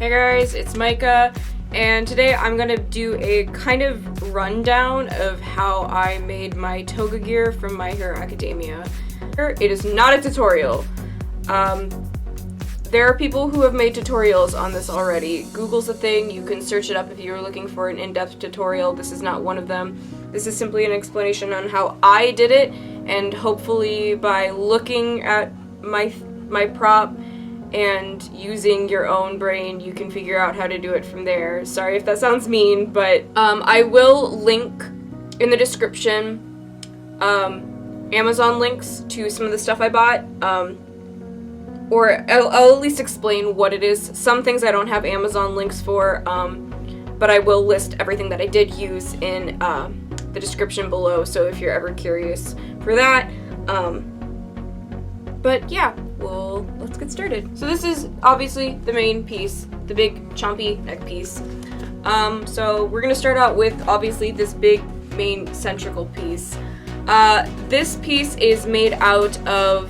Hey guys, it's Micah, and today I'm gonna do a kind of rundown of how I made my toga gear from My Hero Academia. It is not a tutorial. There are people who have made tutorials on this already. Google's a thing, you can search it up if you're looking for an in-depth tutorial. This is not one of them. This is simply an explanation on how I did it, and hopefully by looking at my prop and using your own brain, you can figure out how to do it from there. Sorry if that sounds mean, but I will link in the description Amazon links to some of the stuff I bought, or I'll at least explain what it is. Some things I don't have Amazon links for, but I will list everything that I did use in the description below, so if you're ever curious for that. But yeah, well, let's get started. So this is obviously the main piece, the big chompy neck piece. So we're gonna start out with obviously this big main centrical piece. This piece is made out of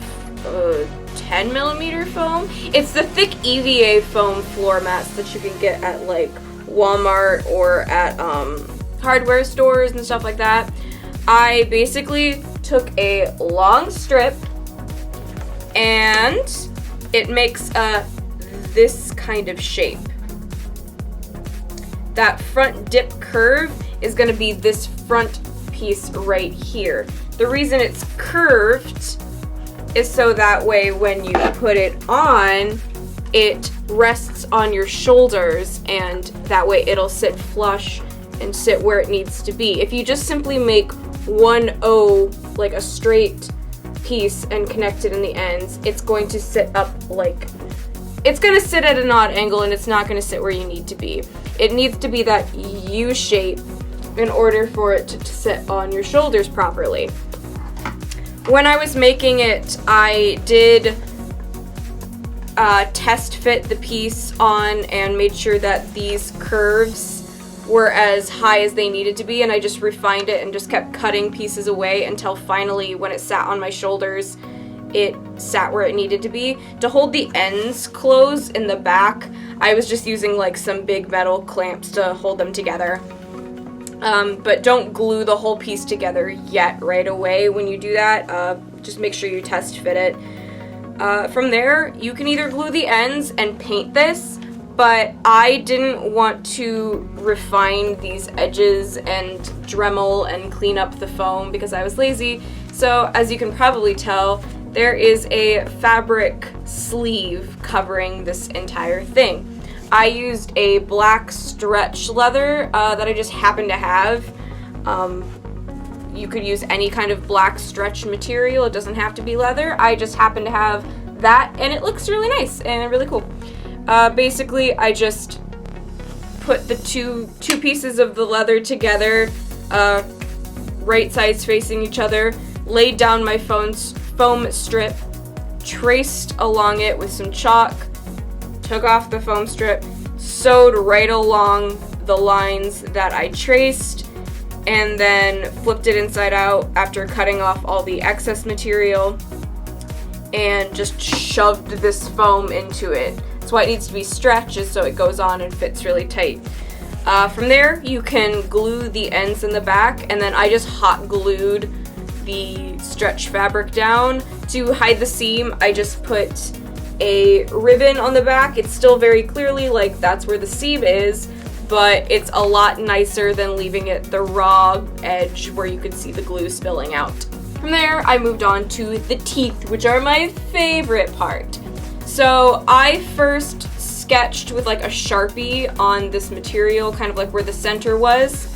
10mm foam. It's the thick EVA foam floor mats that you can get at like Walmart or at hardware stores and stuff like that. I basically took a long strip and it makes this kind of shape. That front dip curve is going to be this front piece right here. The reason it's curved is so that way when you put it on, it rests on your shoulders, and that way it'll sit flush and sit where it needs to be. If you just simply make one O, like a straight piece, and connect it in the ends, it's going to sit up like, it's going to sit at an odd angle, and it's not going to sit where you need to be. It needs to be that U shape in order for it to sit on your shoulders properly. When I was making it, I did test fit the piece on and made sure that these curves were as high as they needed to be, and I just refined it and just kept cutting pieces away until finally when it sat on my shoulders, it sat where it needed to be. To hold the ends closed in the back, I was just using like some big metal clamps to hold them together. But don't glue the whole piece together yet right away when you do that. Just make sure you test fit it. From there, you can either glue the ends and paint this, but I didn't want to refine these edges and Dremel and clean up the foam because I was lazy. So as you can probably tell, there is a fabric sleeve covering this entire thing. I used a black stretch leather that I just happened to have. You could use any kind of black stretch material. It doesn't have to be leather. I just happen to have that, and it looks really nice and really cool. Basically, I just put the two pieces of the leather together, right sides facing each other, laid down my foam strip, traced along it with some chalk, took off the foam strip, sewed right along the lines that I traced, and then flipped it inside out after cutting off all the excess material, and just shoved this foam into it. That's why it needs to be stretched, is so it goes on and fits really tight. From there, you can glue the ends in the back, and then I just hot glued the stretch fabric down. To hide the seam, I just put a ribbon on the back. It's still very clearly like that's where the seam is, but it's a lot nicer than leaving it the raw edge where you could see the glue spilling out. From there, I moved on to the teeth, which are my favorite part. So I first sketched with like a Sharpie on this material, kind of like where the center was,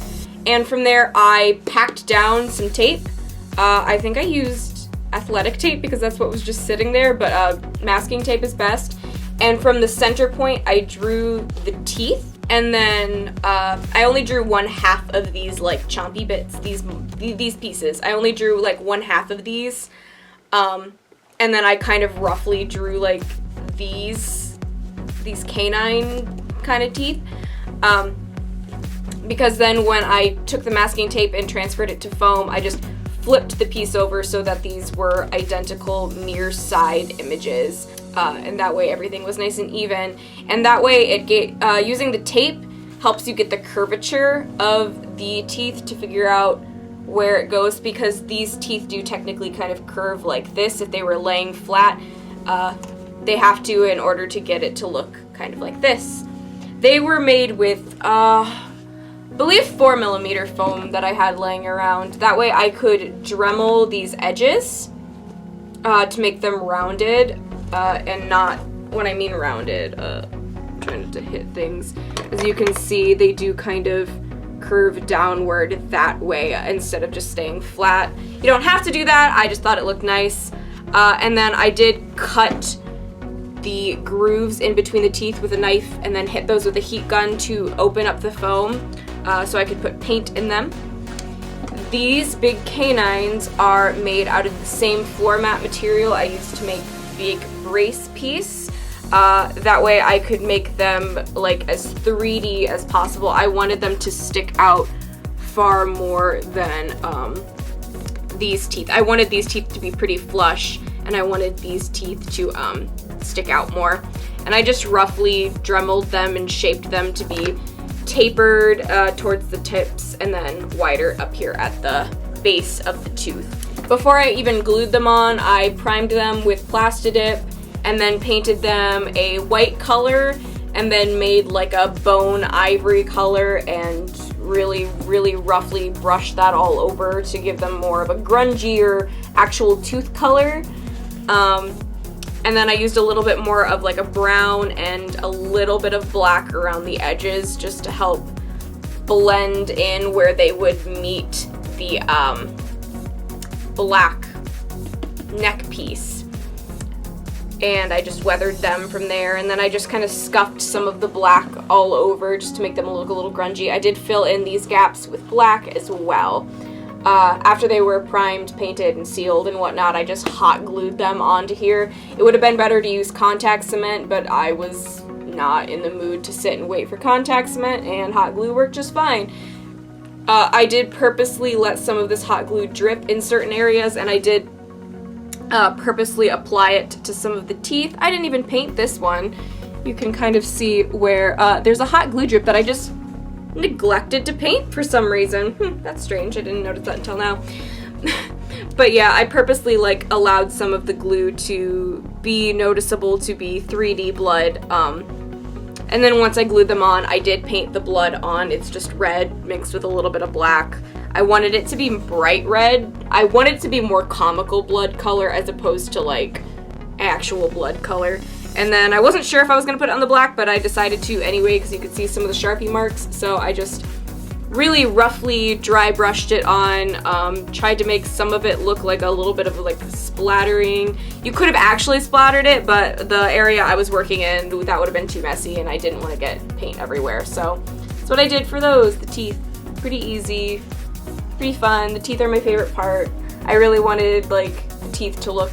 and from there I packed down some tape. I think I used athletic tape because that's what was just sitting there, but masking tape is best. And from the center point, I drew the teeth, and then I only drew one half of these like chompy bits, these pieces. I only drew like one half of these, and then I kind of roughly drew like these canine kind of teeth, because then when I took the masking tape and transferred it to foam, I just flipped the piece over so that these were identical near side images. and that way everything was nice and even. And that way using the tape helps you get the curvature of the teeth to figure out where it goes, because these teeth do technically kind of curve like this. If they were laying flat, they have to in order to get it to look kind of like this. They were made with, I believe 4mm foam that I had laying around. That way I could Dremel these edges to make them rounded, and not, when I mean rounded, trying to hit things. As you can see, they do kind of curve downward that way instead of just staying flat. You don't have to do that, I just thought it looked nice. And then I did cut the grooves in between the teeth with a knife and then hit those with a heat gun to open up the foam so I could put paint in them. These big canines are made out of the same floor mat material I used to make big brace piece. That way I could make them like as 3D as possible. I wanted them to stick out far more than these teeth. I wanted these teeth to be pretty flush, and I wanted these teeth to stick out more. And I just roughly Dremeled them and shaped them to be tapered towards the tips and then wider up here at the base of the tooth. Before I even glued them on, I primed them with Plastidip and then painted them a white color and then made like a bone ivory color and really roughly brushed that all over to give them more of a grungier actual tooth color. And then I used a little bit more of like a brown and a little bit of black around the edges just to help blend in where they would meet the black neck piece. And I just weathered them from there, and then I just kind of scuffed some of the black all over just to make them look a little grungy. I did fill in these gaps with black as well. After they were primed, painted, and sealed and whatnot, I just hot glued them onto here. It would have been better to use contact cement, but I was not in the mood to sit and wait for contact cement, and hot glue worked just fine. I did purposely let some of this hot glue drip in certain areas, and I did purposely apply it to some of the teeth. I didn't even paint this one. You can kind of see where there's a hot glue drip that I just neglected to paint for some reason. That's strange. I didn't notice that until now. But yeah, I purposely like allowed some of the glue to be noticeable, to be 3D blood. And then once I glued them on, I did paint the blood on. It's just red mixed with a little bit of black. I wanted it to be bright red. I wanted it to be more comical blood color as opposed to like actual blood color. And then I wasn't sure if I was going to put it on the black, but I decided to anyway because you could see some of the Sharpie marks. So I just really roughly dry brushed it on, tried to make some of it look like a little bit of like splattering. You could have actually splattered it, but the area I was working in, that would have been too messy and I didn't want to get paint everywhere. So that's what I did for those. The teeth, pretty easy, pretty fun. The teeth are my favorite part. I really wanted like the teeth to look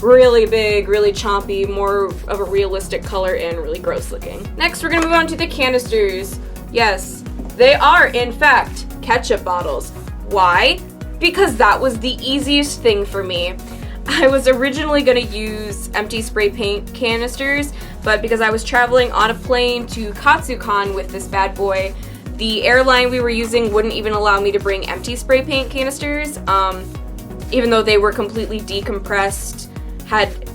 really big, really chompy, more of a realistic color and really gross looking. Next, we're gonna move on to the canisters. Yes, they are in fact ketchup bottles. Why? Because that was the easiest thing for me. I was originally gonna use empty spray paint canisters, but because I was traveling on a plane to Katsucon with this bad boy, the airline we were using wouldn't even allow me to bring empty spray paint canisters, even though they were completely decompressed, had,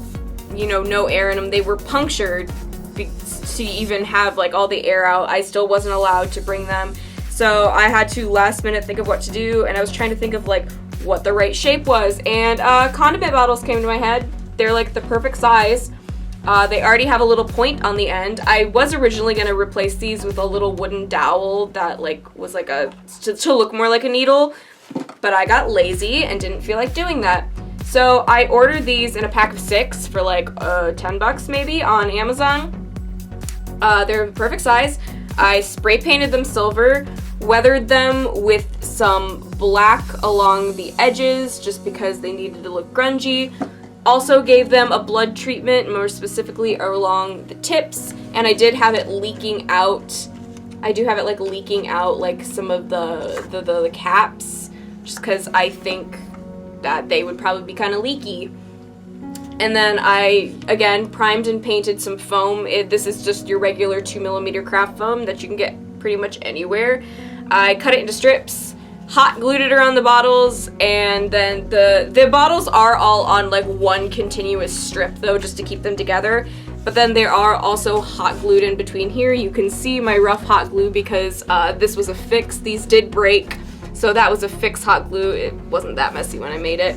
you know, no air in them. They were punctured to even have like all the air out. I still wasn't allowed to bring them. So I had to last minute think of what to do, and I was trying to think of like what the right shape was, and condiment bottles came to my head. They're like the perfect size. They already have a little point on the end. I was originally going to replace these with a little wooden dowel that like was like to look more like a needle, but I got lazy and didn't feel like doing that. So I ordered these in a pack of 6 for like $10 maybe on Amazon. They're the perfect size. I spray painted them silver, weathered them with some black along the edges just because they needed to look grungy. Also gave them a blood treatment, more specifically along the tips, and I did have it leaking out. I do have it like leaking out like some of the caps, just because I think that they would probably be kind of leaky. And then I, again, primed and painted some foam. This is just your regular 2mm craft foam that you can get pretty much anywhere. I cut it into strips, hot glued it around the bottles, and then the bottles are all on like one continuous strip though, just to keep them together. But then they are also hot glued in between here. You can see my rough hot glue because this was a fix. These did break, so that was a fix hot glue. It wasn't that messy when I made it.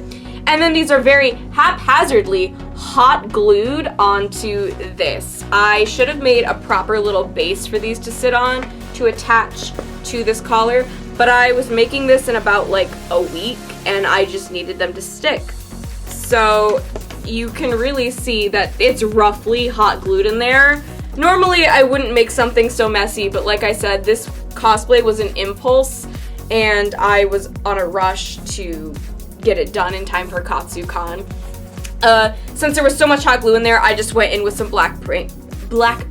And then these are very haphazardly hot glued onto this. I should have made a proper little base for these to sit on to attach to this collar, but I was making this in about like a week and I just needed them to stick. So you can really see that it's roughly hot glued in there. Normally I wouldn't make something so messy, but like I said, this cosplay was an impulse and I was on a rush to get it done in time for KatsuCon. Since there was so much hot glue in there, I just went in with some black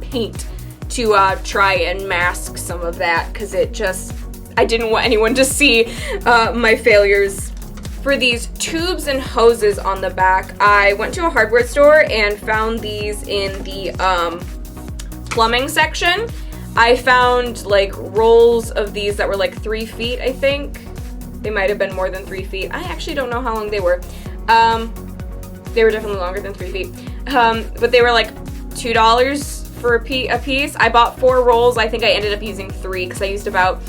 paint to try and mask some of that, because I didn't want anyone to see my failures. For these tubes and hoses on the back, I went to a hardware store and found these in the plumbing section. I found like rolls of these that were like 3 feet, I think. They might have been more than 3 feet. I actually don't know how long they were. They were definitely longer than 3 feet. But they were like $2 for a piece. I bought 4 rolls. I think I ended up using 3 because I used about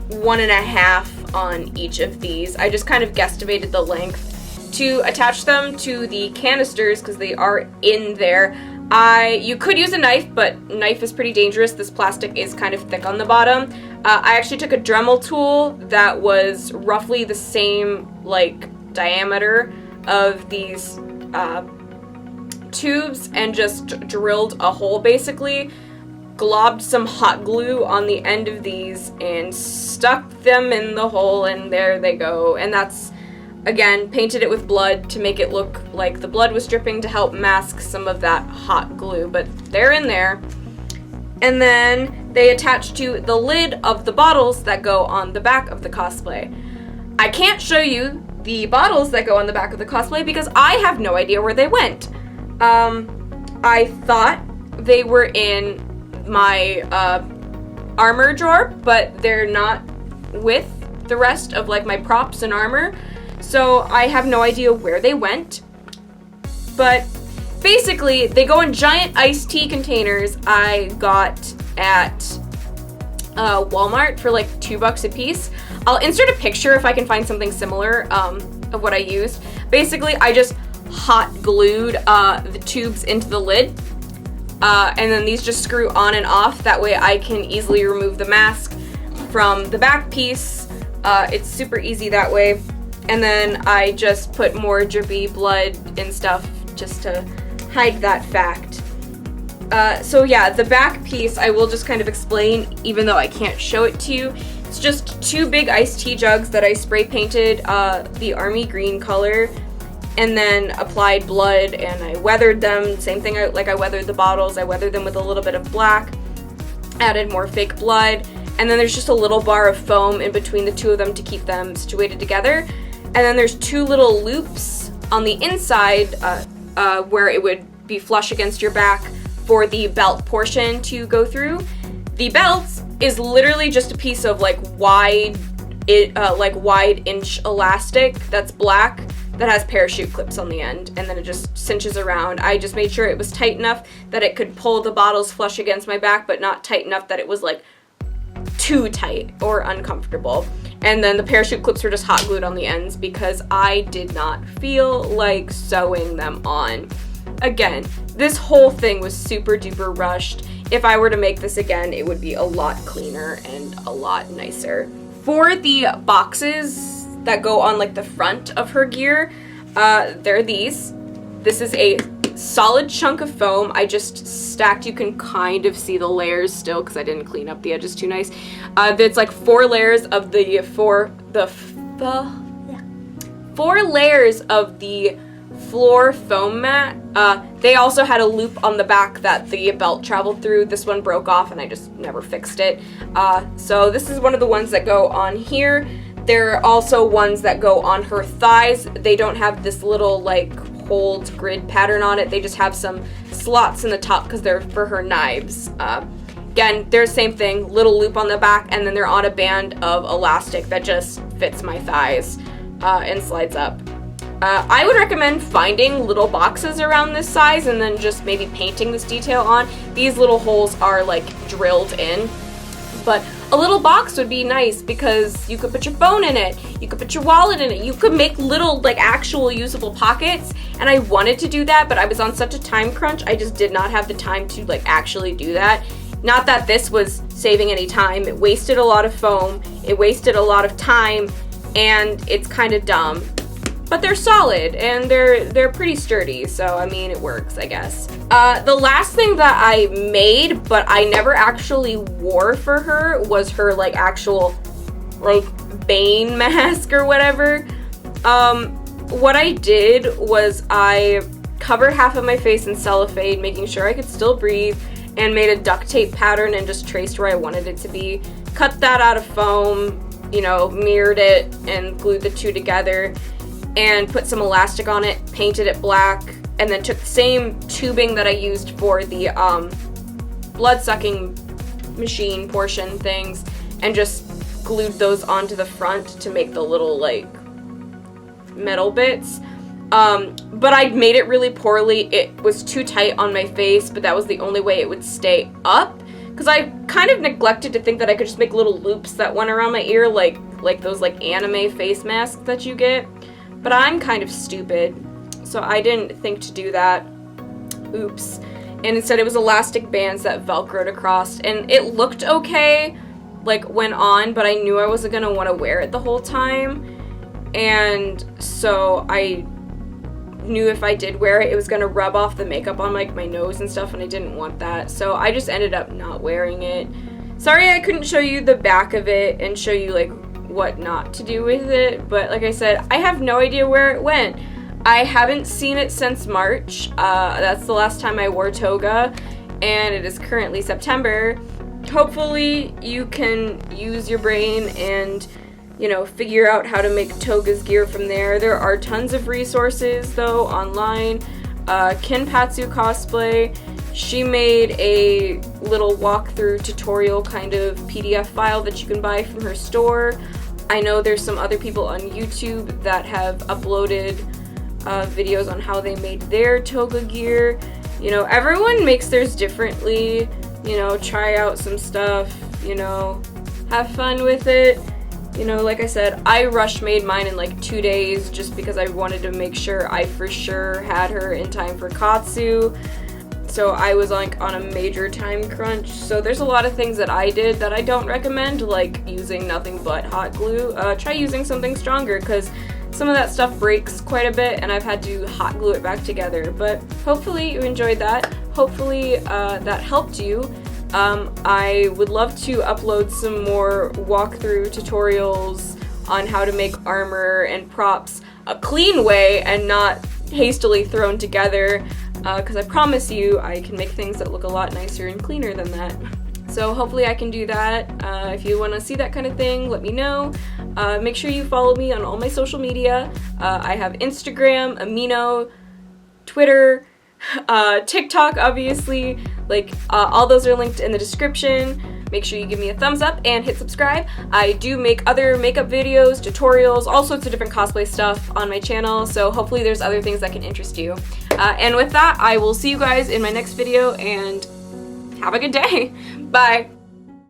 1.5 on each of these. I just kind of guesstimated the length to attach them to the canisters because they are in there. You could use a knife, but knife is pretty dangerous. This plastic is kind of thick on the bottom. I actually took a Dremel tool that was roughly the same like diameter of these tubes and just drilled a hole basically, globbed some hot glue on the end of these and stuck them in the hole, and there they go. And that's, again, painted it with blood to make it look like the blood was dripping to help mask some of that hot glue, but they're in there. And then they attach to the lid of the bottles that go on the back of the cosplay. I can't show you the bottles that go on the back of the cosplay because I have no idea where they went. I thought they were in my armor drawer, but they're not with the rest of like my props and armor. So I have no idea where they went, but basically they go in giant iced tea containers I got at Walmart for like $2 a piece. I'll insert a picture if I can find something similar of what I used. Basically, I just hot glued the tubes into the lid, and then these just screw on and off. That way I can easily remove the mask from the back piece. It's super easy that way. And then I just put more drippy blood and stuff just to hide that fact. So yeah, the back piece I will just kind of explain, even though I can't show it to you. It's just 2 big iced tea jugs that I spray painted the army green color and then applied blood, and I weathered them. Same thing like I weathered the bottles. I weathered them with a little bit of black, added more fake blood, and then there's just a little bar of foam in between the 2 of them to keep them situated together. And then there's 2 little loops on the inside where it would be flush against your back for the belt portion to go through. The belt is literally just a piece of like wide inch elastic that's black that has parachute clips on the end, and then it just cinches around. I just made sure it was tight enough that it could pull the bottles flush against my back, but not tight enough that it was like too tight or uncomfortable. And then the parachute clips were just hot glued on the ends because I did not feel like sewing them on. Again, this whole thing was super duper rushed. If I were to make this again, it would be a lot cleaner and a lot nicer. For the boxes that go on like the front of her gear, they're these. This is a solid chunk of foam. I just stacked, you can kind of see the layers still because I didn't clean up the edges too nice. It's like 4 layers of the 4 layers of the floor foam mat. They also had a loop on the back that the belt traveled through. This one broke off and I just never fixed it. So this is one of the ones that go on here. There are also ones that go on her thighs. They don't have this little like gold grid pattern on it. They just have some slots in the top because they're for her knives. Again, they're the same thing, little loop on the back, and then they're on a band of elastic that just fits my thighs and slides up. I would recommend finding little boxes around this size and then just maybe painting this detail on. These little holes are like drilled in, but a little box would be nice because you could put your phone in it, you could put your wallet in it, you could make little like actual usable pockets, and I wanted to do that, but I was on such a time crunch, I just did not have the time to like actually do that. Not that this was saving any time, it wasted a lot of foam, it wasted a lot of time, and it's kind of dumb. But they're solid, and they're pretty sturdy, so I mean, it works, I guess. The last thing that I made, but I never actually wore for her, was her like actual like Bane mask or whatever. What I did was I covered half of my face in cellophane, making sure I could still breathe, and made a duct tape pattern and just traced where I wanted it to be. Cut that out of foam, you know, mirrored it and glued the two together and put some elastic on it, painted it black, and then took the same tubing that I used for the blood-sucking machine portion things and just glued those onto the front to make the little like metal bits. But I made it really poorly. It was too tight on my face, but that was the only way it would stay up. Because I kind of neglected to think that I could just make little loops that went around my ear like those like anime face masks that you get. But I'm kind of stupid, so I didn't think to do that. Oops. And instead it was elastic bands that velcroed across, and it looked okay, like, went on, but I knew I wasn't gonna want to wear it the whole time. And so I knew if I did wear it, it was gonna rub off the makeup on like my nose and stuff, and I didn't want that. So I just ended up not wearing it. Sorry I couldn't show you the back of it and show you like what not to do with it, but like I said, I have no idea where it went. I haven't seen it since March. That's the last time I wore Toga, and it is currently September. Hopefully you can use your brain and, you know, figure out how to make Toga's gear from there. There are tons of resources though online. Kinpatsu Cosplay, she made a little walkthrough tutorial kind of PDF file that you can buy from her store. I know there's some other people on YouTube that have uploaded videos on how they made their Toga gear. You know, everyone makes theirs differently. You know, try out some stuff, you know, have fun with it. You know, like I said, I rush made mine in like 2 days just because I wanted to make sure I for sure had her in time for Katsu. So I was like on a major time crunch. So there's a lot of things that I did that I don't recommend, like using nothing but hot glue. Try using something stronger because some of that stuff breaks quite a bit and I've had to hot glue it back together. But hopefully you enjoyed that. Hopefully that helped you. I would love to upload some more walkthrough tutorials on how to make armor and props a clean way and not hastily thrown together. Because I promise you I can make things that look a lot nicer and cleaner than that. So hopefully I can do that. If you want to see that kind of thing, let me know. Make sure you follow me on all my social media. I have Instagram, Amino, Twitter, TikTok, obviously. Like, all those are linked in the description. Make sure you give me a thumbs up and hit subscribe. I do make other makeup videos, tutorials, all sorts of different cosplay stuff on my channel, so hopefully there's other things that can interest you. And with that, I will see you guys in my next video, and have a good day. Bye!